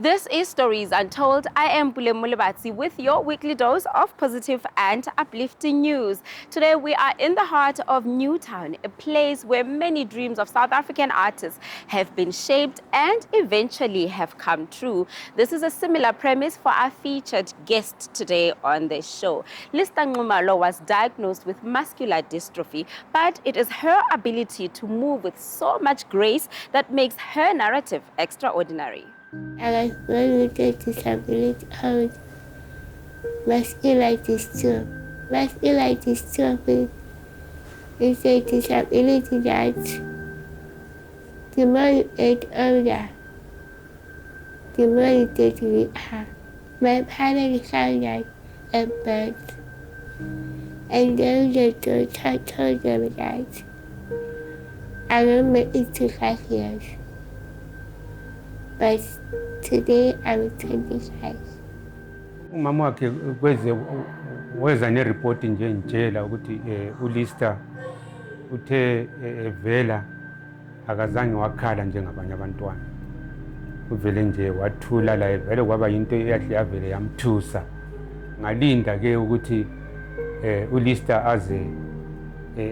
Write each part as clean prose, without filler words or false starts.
This is Stories Untold. I am Pule Mulebatsi with your weekly dose of positive and uplifting news. Today we are in the heart of Newtown, a place where many dreams of South African artists have been shaped and eventually have come true. This is a similar premise for our featured guest today on the show. Lista Ngumalo was diagnosed with muscular dystrophy, but it is her ability to move with so much grace that makes her narrative extraordinary. I was born with a disability called muscular dystrophy. Muscular dystrophy is a disability that the more you get older, the more you get weaker. My parents found out at birth, and then the doctor told them that I won't make it to 5 years. But today I'm 25. Umama wakhe weza nereport nje ngitshela ukuthi uLista uthe evela akazange wakhala njengabanye abantwana. Uvele nje wathula la vele kwaba into eyahle yavele yamthusa. Ngalinda ke ukuthi uLista aze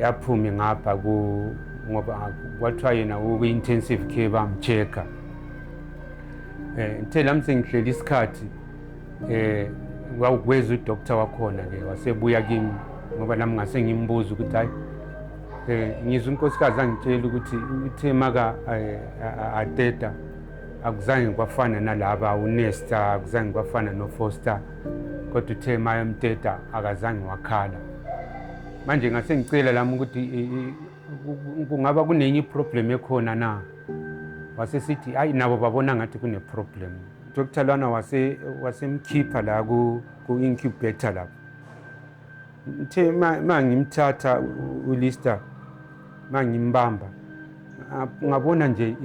aphume ngapha ngoba kwathiwa yena uku-intensive care bamchecka. Ngithela msengihleli isikhathi wakweza udoctor wakhona ke wasebuya kimi ngoba nami ngase ngimbuza ukuthi hayi ngizwe unkosikazi angitshela ukuthi uthe maka ateta akuzange kwafana nalaba uNesta akuzange kwafana noFoster kodwa uthe maya mteta akazange wakhala. Manje ngase ngicela lami ukuthi kungaba kunenye problem ekhona na. Wasesithi hayi nabo babona ngathi kune problem. Dr. Lana wasemkhipha la ku incubator lapho. Uthe mangimthatha uLista mangimbamba ngabona nje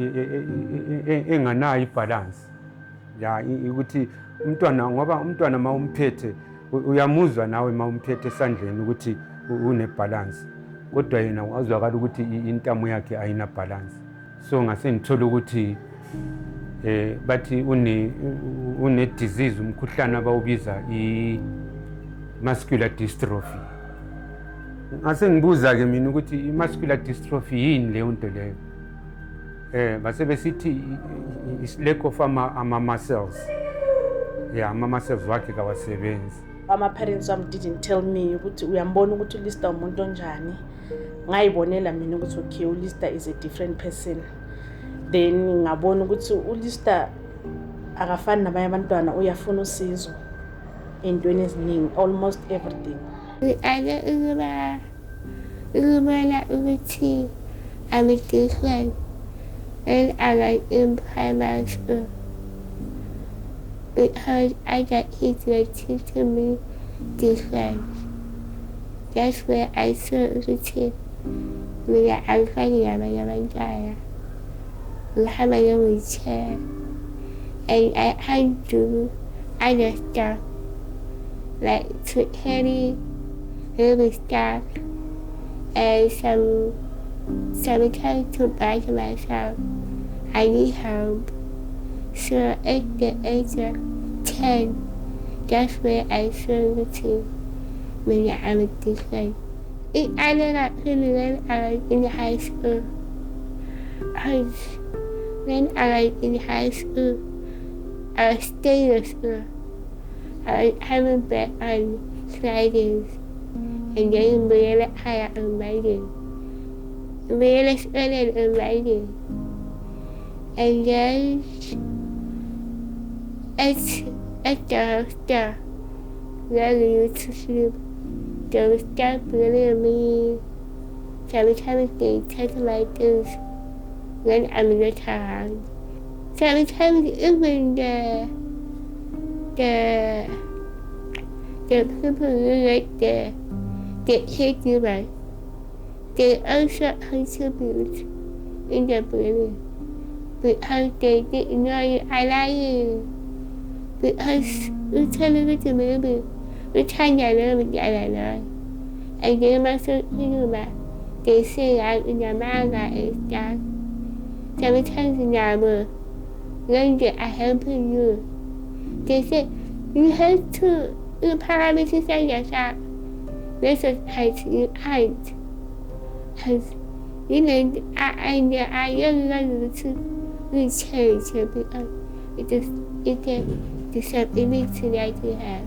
enganayo ibalance. Ya ukuthi umntwana ngoba umntwana mawumphethe uyamuzwa nawe mawumphethe esandleni ukuthi une balance. Kodwa yena wazwakala ukuthi intamo yakhe ayina balance. So ngase ngithola ukuthi bathi une disease umkhuhlane abawubiza muscular dystrophy. Ngase ngibuza ke mina ukuthi muscular dystrophy yini leyo nto leyo. Base besithi is lack of ama muscles. Yeah, ama muscles wakhe kawasebenzi. My parents didn't tell me ukuthi uyambona ukuthi uLista umuntu onjani. Ngayibonela mina ukuthi okay uLista is a different person. Then ngabona ukuthi uLista akafani nabanye abantwana uyafuna usizo entweni eziningi almost everything. Ukubona ukuthi I'm different and I like in primary school because I got kids were teaching me different. That's where I saw ukuthi mina angifani nabanye abantwana. I have my own wheelchair and I had to other stuff like to carry little stuff and sometimes to buy to myself. I need help. So at the age of 10, that's where I saw the team when I'm different. It ended up when I was in high school. When I was in high school, I was staying in school. I was having bed on Fridays, and then really higher on Monday. Really spending on Monday. And then at the hostel, when we used to sleep, they would start bullying me. Sometimes they take my things when I'm not around. Sometimes even the people who like the caregivers, they also contribute in the bullying because they didn't know I like you. Because we tell me to maybe we can't get over the other night. And they must think they say that in the manga is that sometimes in the when they are helping you. They say, you have to, you parameters yourself. This is as you act. As you know, and I learn to change because it is a disability that you have.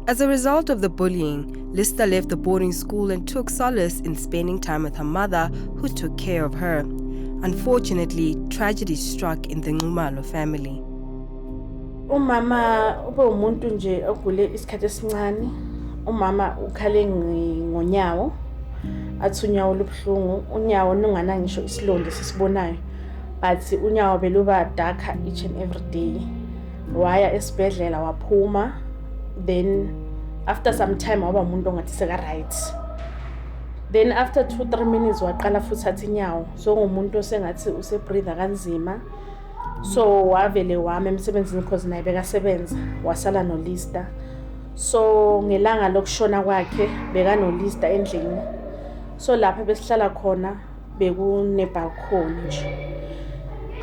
As a result of the bullying, Lister left the boarding school and took solace in spending time with her mother, who took care of her. Unfortunately, tragedy struck in the Ngumalo family. Umama ube umuntu nje ogule isikhathi esincane. Umama ukhale ngonyawo. Athi unyawo lubhlungu, unyawo nungana ngisho isilonda sisibonayo. But unyawo beluba darker each and every day. Waya esibhedlela waphuma. Then after some time waba umuntu ongathi seka right. Then after 2-3 minutes waqala futhi athi inyawo. So ngumuntu osengathi use breathe kanzima. So wavele wami emsebenzini because naye bekasebenza wasala no Lister. So ngelanga lokushona kwakhe beka no Lister endlini. So lapha besihlala khona bekune balcony nje.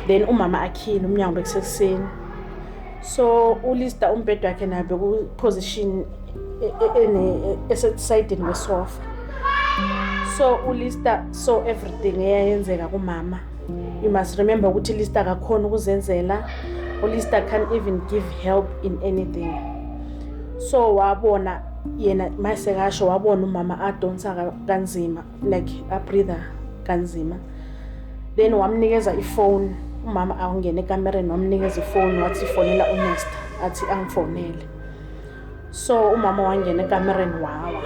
Then umama akhile umnyango bekusekuseni. So uLister umbhedwa wakhe naye beku position eside wesofa. So uLister saw everything eyayenzeka kumama. You must remember ukuthi Lister akakhona ukuzenzela. uLister can't even give help in anything. So wabona yena mayisekasho wabona umama adonsa kanzima like a breather kanzima. Then wamnikeza ifone. Umama awungena ekamereni wamnikeza ifone wathi fonela uNext athi angifonele. So umama wangena ekamereni wawa.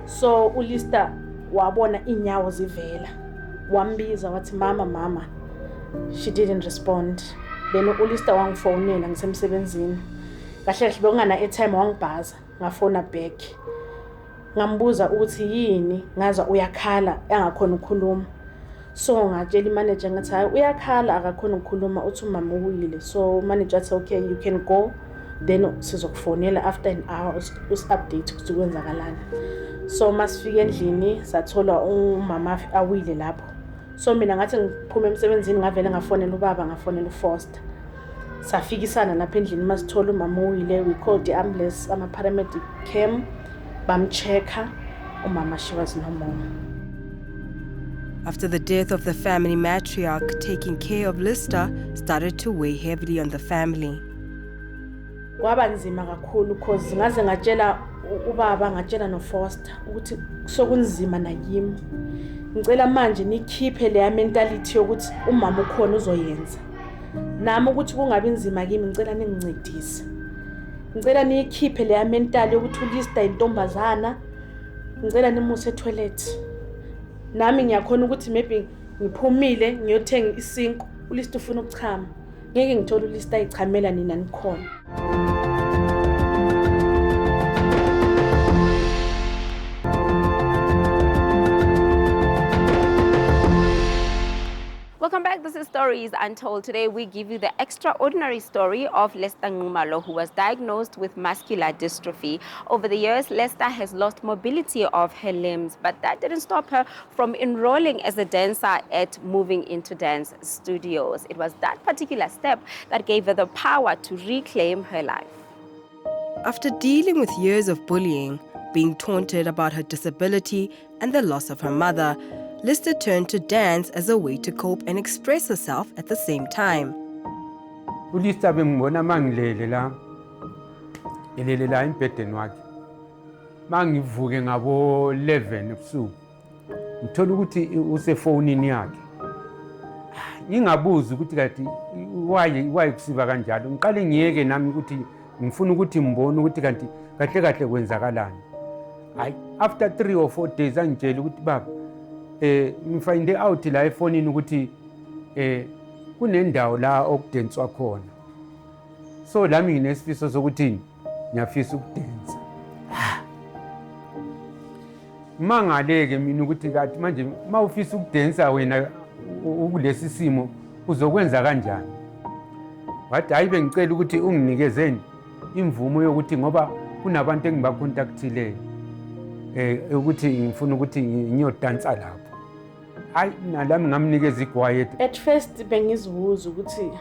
So uLister wabona inyawo zivela. Wambiza wathi mama. She didn't respond. Then uLister wangifonela ngisemsebenzini. Kahle kahle bekungana airtime wangibhaza ngafona back. Ngambuza ukuthi yini ngaza uyakhala engakhona ukukhuluma. So ngatshela imanager ngathi hayi uyakhala akakhona ukukhuluma uthi umama uyile. So manager athi okay you can go. Then sizokufonela after an hour us-update ukuthi kwenzakalani. So masifika endlini sathola umama awile lapho. So mina ngathi ngiphuma emsebenzini ngavele ngafonela ubaba ngafonela uFoster. Safikisana lapha endlini masithola umama uyile. We called the ambulance, ama paramedic came bamchecka umama she was no more. After the death of the family matriarch, taking care of Lister started to weigh heavily on the family. Kwaba nzima kakhulu because ngaze ngatshela ubaba ngatshela noFoster ukuthi sokunzima nakimi. Ngicela manje nikhiphe le mentality yokuthi umama ukhona uzoyenza. Nami ukuthi kungabi nzima kimi ngicela ningincedise. Ngicela nikhiphe le mentality yokuthi uLister intombazana. Ngicela nimuse etoilet. Nami ngiyakhona ukuthi maybe ngiphumile ngiyothenga isinko uLister ufuna ukuchama. Ngeke ngithola uLister ayichamela nina nikhona. Welcome back. This is Stories Untold. Today we give you the extraordinary story of Lister Ngumalo, who was diagnosed with muscular dystrophy. Over the years, Lister has lost mobility of her limbs, but that didn't stop her from enrolling as a dancer at Moving Into Dance Studios. It was that particular step that gave her the power to reclaim her life. After dealing with years of bullying, being taunted about her disability, and the loss of her mother, Lister turned to dance as a way to cope and express herself at the same time. uLister bengibona mangilele la embhedeni wakhe. Mangivuke ngabo 11 ebusuku. Ngithola ukuthi usefonini yakhe. Ngingabuza ukuthi kanti why kusiba kanjalo. Ngiqale ngiyeke nami ukuthi ngifuna ukuthi ngibone ukuthi kanti kahle kwenzakalani. Hayi after 3 or 4 days angitshela ukuthi baba ngifinde out la efonini ukuthi kunendawo la okudenswa khona. So lami nginesifiso sokuthi ngiyafisa ukudensa. Mangaleke mina ukuthi kathi manje mawufisa ukudensa wena ukulesi simo uzokwenza kanjani. Wathi hayi bengicela ukuthi unginikezeni imvumo yokuthi ngoba kunabantu engibacontactile ukuthi ngifuna ukuthi ngiyodansa lapho. Hayi nalami ngamnikeza igwaye. At first bengizibuza ukuthi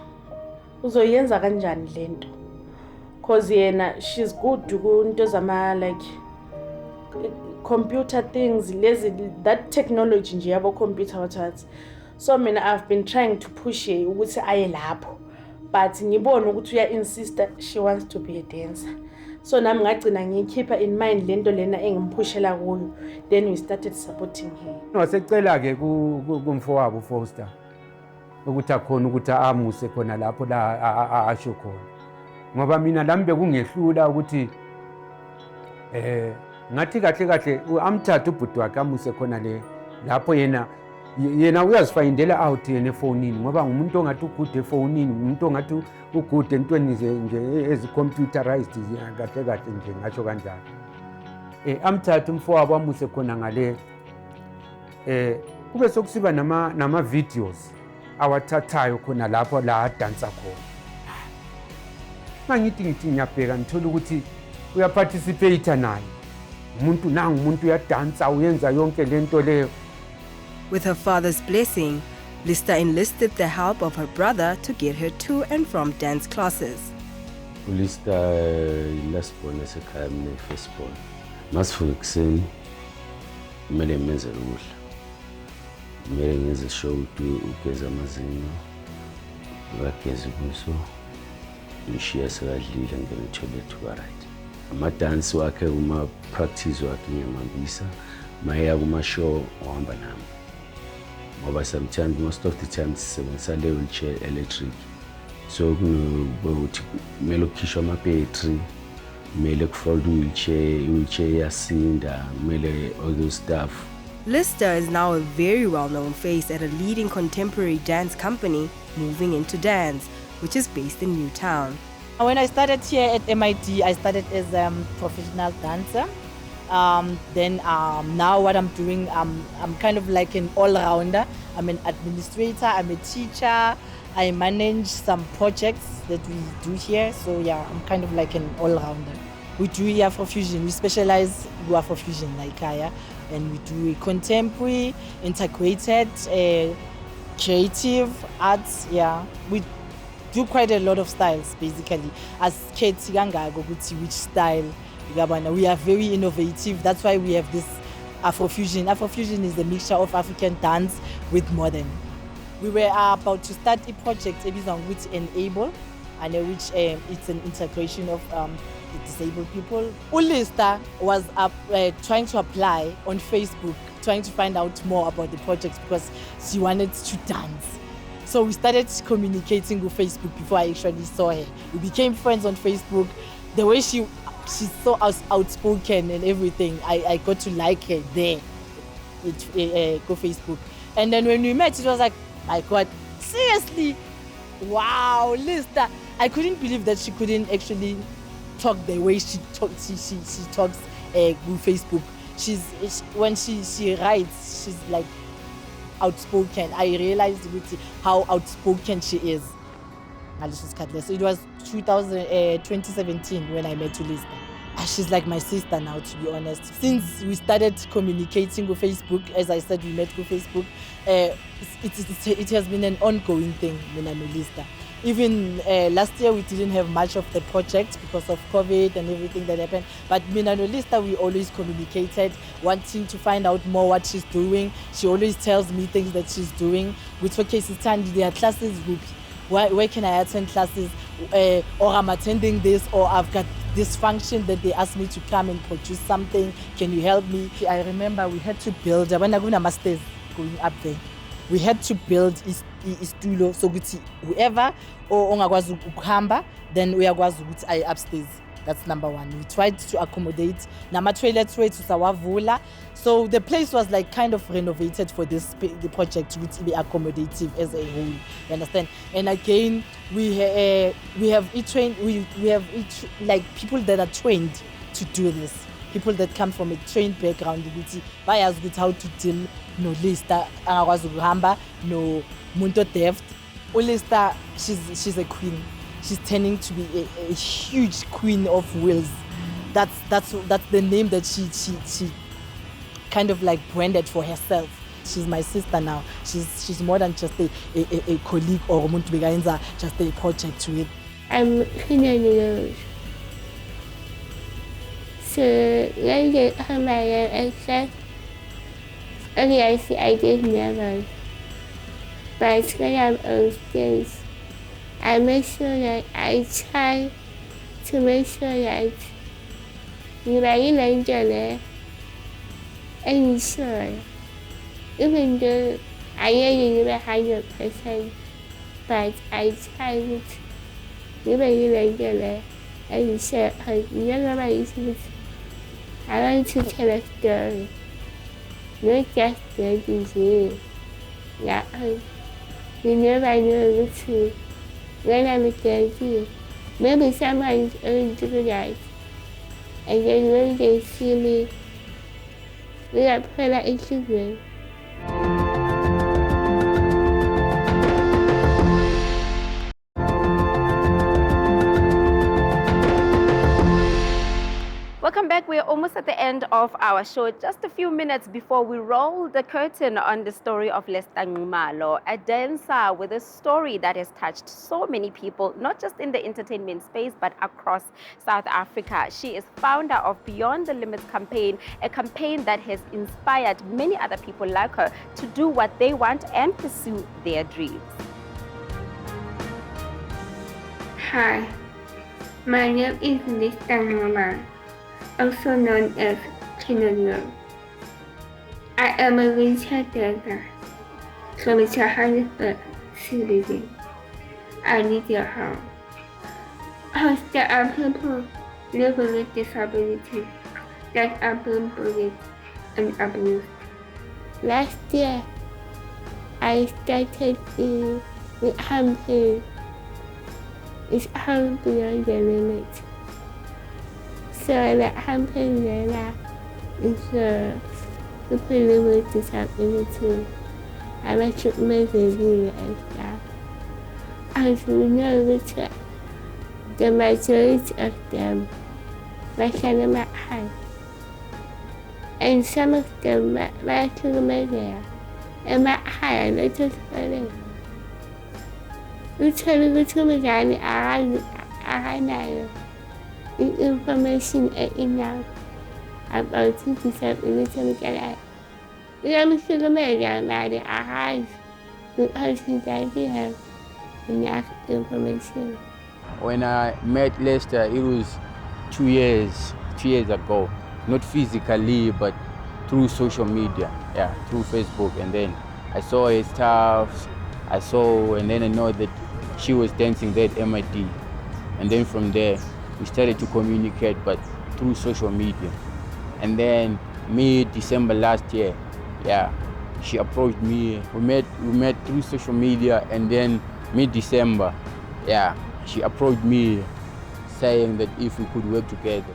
uzoyenza kanjani lento, cause yena she's good kunto zama like computer things lezi, that technology nje yabo computer what. So mina I've been trying to push her ukuthi aye lapho, but ngibona ukuthi uya insist she wants to be a dancer. So nami ngagcina ngiyikhipha in mind lento lena engimpushela kuyo, then we started supporting her. Wasecela ke kumfowabo Foster ukuthi akhona ukuthi amuse khona lapho la asho khona, ngoba mina lami bekungehlula ukuthi ngathi kahle amthatha ubhuti wakhe amuse khona le lapho yena uyazifindela out yena efonini, ngoba ngumuntu ongathi ugude efonini, umuntu ongathi ugude entweni nje ezi-computerized kahle nje ngasho kanjalo. Amthatha umfowabo amuse khona ngale, kube sokusiba nama-videos awathathayo khona lapho la adansa khona. Mangithi ngiyabheka ngithola ukuthi uyaparticipate naye, umuntu uyadansa uyenza yonke lento leyo. With her father's blessing, Lista enlisted the help of her brother to get her to and from dance classes. Lista lasibona esekhaya mina firstborn. Masivuka ekuseni kumele menzele ukudla. Kumele ngenze show ugeza amazinyo, ngageza ubuso, ngishiya sekadlile ngene toilet right. Ama-dance wakhe kuma-practice wakhe ngiyamambisa, maya kuma-show ohamba nami. Ngoba sometimes, most of the time sisebenzisa le wheelchair electric. So kunokuthi kumele kukhishwe ama-battery, kumele kufold i-wheelchair yasinda, kumele all those stuff. Lista is now a very well-known face at a leading contemporary dance company, Moving Into Dance, which is based in Newtown. When I started here at MIT, I started as a professional dancer. Then now what I'm doing, I'm kind of like an all-rounder. I'm an administrator, I'm a teacher, I manage some projects that we do here. So yeah, I'm kind of like an all-rounder. We do Afrofusion, we specialize in Afrofusion like Kaya. And we do contemporary, integrated, creative arts. Yeah, we do quite a lot of styles basically. As kids, which style we are very innovative. That's why we have this Afrofusion. Afrofusion is a mixture of African dance with modern. We were about to start a project which enable, and which it's an integration of the disabled people. Ulista was trying to apply on Facebook, trying to find out more about the project because she wanted to dance. So we started communicating with Facebook before I actually saw her. We became friends on Facebook. The way she's so outspoken and everything, I got to like her there. Go Facebook. And then when we met, it was like, my God, seriously? Wow, Lista. I couldn't believe that she couldn't actually talk the way she talks. She talks with Facebook. When she writes, she's like outspoken. I realized how outspoken she is. So it was 2017 when I met Lista. She's like my sister now, to be honest. Since we started communicating with Facebook, as I said, we met with Facebook, it has been an ongoing thing with Lista. Even last year we didn't have much of the project because of COVID and everything that happened. But Lista, we always communicated, wanting to find out more what she's doing. She always tells me things that she's doing. With cases, there are classes group. Where can I attend classes? Or I'm attending this, or I've got this function that they asked me to come and produce something. Can you help me? I remember we had to build, when I go masters going up there, we had to build istulo so ukuthi whoever or ongakwazi ukuhamba then uyakwazi ukuthi aye upstairs. That's number one. We tried to accommodate nama toilets wethu sawavula, so the place was like kind of renovated for the project to be accommodative as a whole. You understand? And again, we have like people that are trained to do this. People that come from a trained background, bayazi how to deal no Lista angakwazi ukuhamba no muntu deft. Lista, she's a queen. She's turning to be a huge queen of wheels. That's the name that she kind of like branded for herself. she's my sister now. She's more than just a colleague or umuntu bekayenza just a project with. I'm feeling so when they come my except only I see I get nervous. But when I'm on stage, I make sure that I try to make sure that you really enjoy it and sure. Even though I ain't even 100%, but I try to really enjoy it and sure. I want to tell a story, not just the disease. Yeah, you never know what when I'm 30, maybe someone is going to do that. And then when they see me, we are further achievement. Welcome back. We're almost at the end of our show. Just a few minutes before we roll the curtain on the story of Lester Ngumalo, a dancer with a story that has touched so many people, not just in the entertainment space, but across South Africa. She is founder of Beyond the Limits campaign, a campaign that has inspired many other people like her to do what they want and pursue their dreams. Hi, my name is Lester Ngumalo, also known as Kinonyo. I am a wheelchair dancer from Johannesburg, Sweden. I need your help. Because there are people living with disabilities that are being bullied and abused. Last year, I started the campaign. It's called Beyond the Limits. So the campaign is people living with disability. I want to make a video and stuff. As we know that the majority of them are high. And some of them are to media and high and not just funny. We tell you to me that I know information enough about disability that I'm still media that I have because I have enough information. When I met Lester, it was 2 years ago. Not physically, but through social media, through Facebook. And then I saw her stuff, and then I know that she was dancing there at MIT. And then from there, we started to communicate, but through social media. And then mid-December last year, she approached me. We met through social media, and then mid-December, she approached me saying that if we could work together.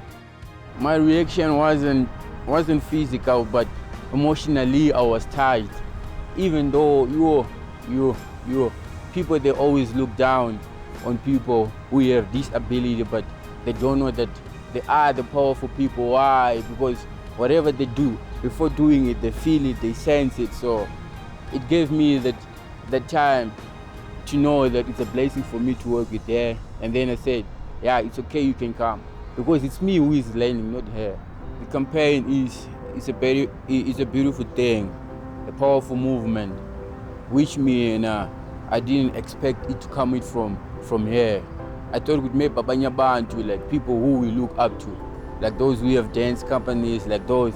My reaction wasn't physical, but emotionally I was touched. Even though you people, they always look down on people who have disability, but they don't know that they are the powerful people. Why? Because whatever they do, before doing it, they feel it, they sense it. So it gave me that time to know that it's a blessing for me to work with her. And then I said, it's okay, you can come. Because it's me who is learning, not her. The campaign is a beautiful thing, a powerful movement, which I didn't expect it to come from her. I thought it would make Babanya Bantu, like people who we look up to, like those who have dance companies, like those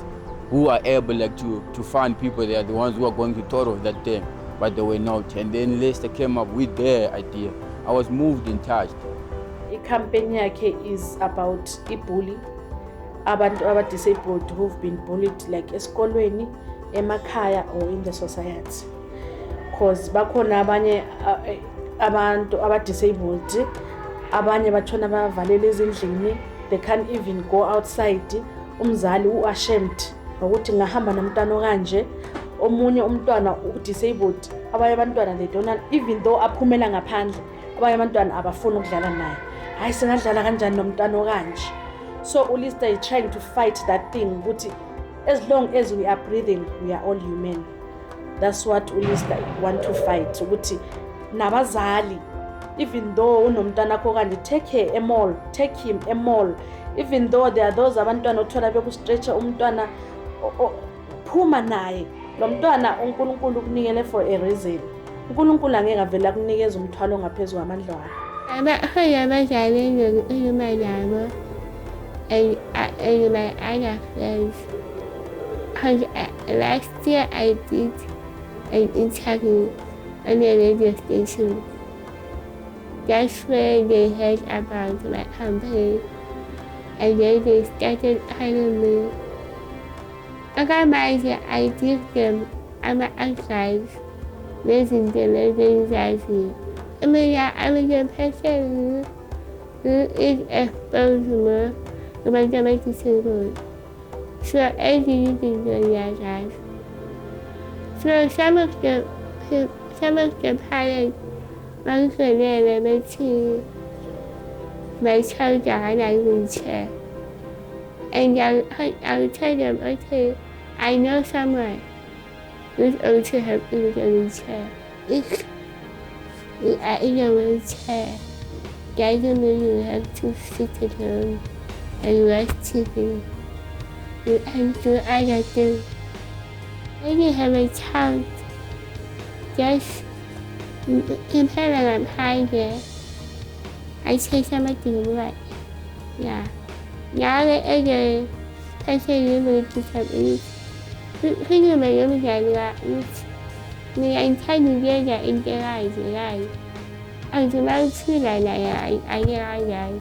who are able to fund people. They are the ones who are going to thought of that thing, but they were not. And then Lester came up with their idea. I was moved and touched. The campaign is about bullying, abantu disabled who've been bullied like esikolweni, emakhaya or in the society. Because bakhona abanye abantu disabled, abanye batshona bavalele ezindlini, they can't even go outside. Umzali ashamed ukuthi ngahamba nomntwana okanje, omunye umntwana disabled, abanye abantwana they don't, even though aphumela ngaphandle, abanye abantwana abafuna ukudlala naye. Hayi singadlala kanjani nomntwana okanje. So uLista is trying to fight that thing ukuthi as long as we are breathing, we are all human. That's what uLista want to fight. Ukuthi nabazali, even though unomntwana akho kanti take him a mall, even though there are those abantwana othola bekustretcha umntwana phuma naye lo mntwana uNkulunkulu ukunikele for a reason. uNkulunkulu angeke avela kunikeza umthwalo ongaphezulu kwamandla wakho. Abazali engikhuluma nabo and my other friends. Because last year I did an interview on the radio station. That's where they heard about my campaign, and then they started calling me. I give them my advice, raising the anxiety. I'm a person who is exposed more to my disabled. So anything you can do, guys. So some of the parents want to learn to my child in a wheelchair. And I'll tell them, okay, I know someone who's also helping with a wheelchair. If you are in a wheelchair, doesn't mean you have to sit at home and watch TV. You can do other things. When you have a child, just compare them higher. I say something right. Yeah. Now that other person with disability, who you may look at that, may I tell you that in the life. And the most I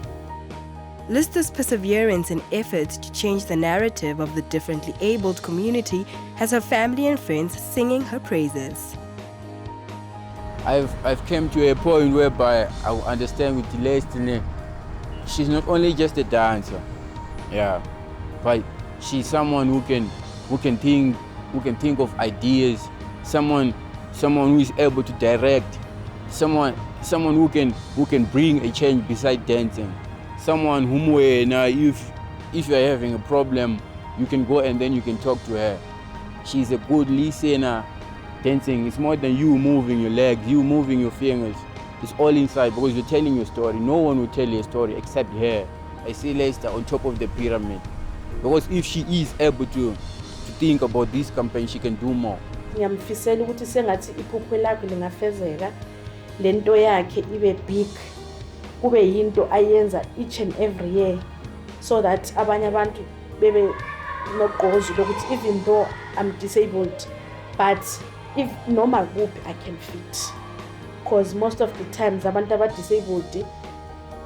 Lista's perseverance and efforts to change the narrative of the differently abled community has her family and friends singing her praises. I've come to a point whereby I understand with Celestine, she's not only just a dancer, yeah, but she's someone who can think of ideas, someone who is able to direct, someone who can bring a change beside dancing. Someone whom if you're having a problem, you can go and then you can talk to her. She's a good listener. Dancing is more than you moving your legs, you moving your fingers. It's all inside because you're telling your story. No one will tell your story except her. I see Lester on top of the pyramid. Because if she is able to think about this campaign, she can do more. Ngiyamfisela ukuthi sengathi iphupho lakhe lingafezeka, lento yakhe ibe big. Kube yinto ayenza each and every year, so that abanye abantu bebe nogqozi lokuthi even though I'm disabled, but if noma kuphi I can fit. Because most of the times abantu aba-disabled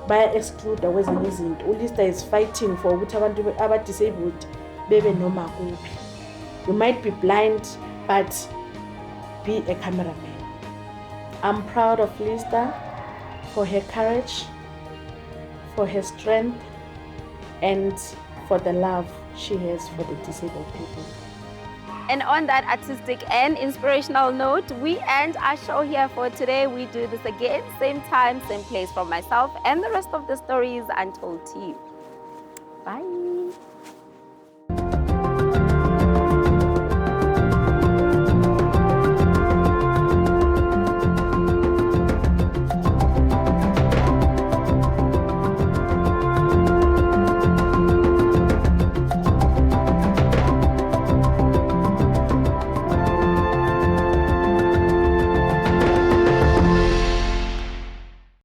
baya exclude kwezinye izinto. uLista is fighting for ukuthi abantu aba-disabled bebe noma kuphi. You might be blind, but be a cameraman. I'm proud of Lista for her courage, for her strength, and for the love she has for the disabled people. And on that artistic and inspirational note, we end our show here for today. We do this again, same time, same place, from myself and the rest of the Stories Untold team. Bye.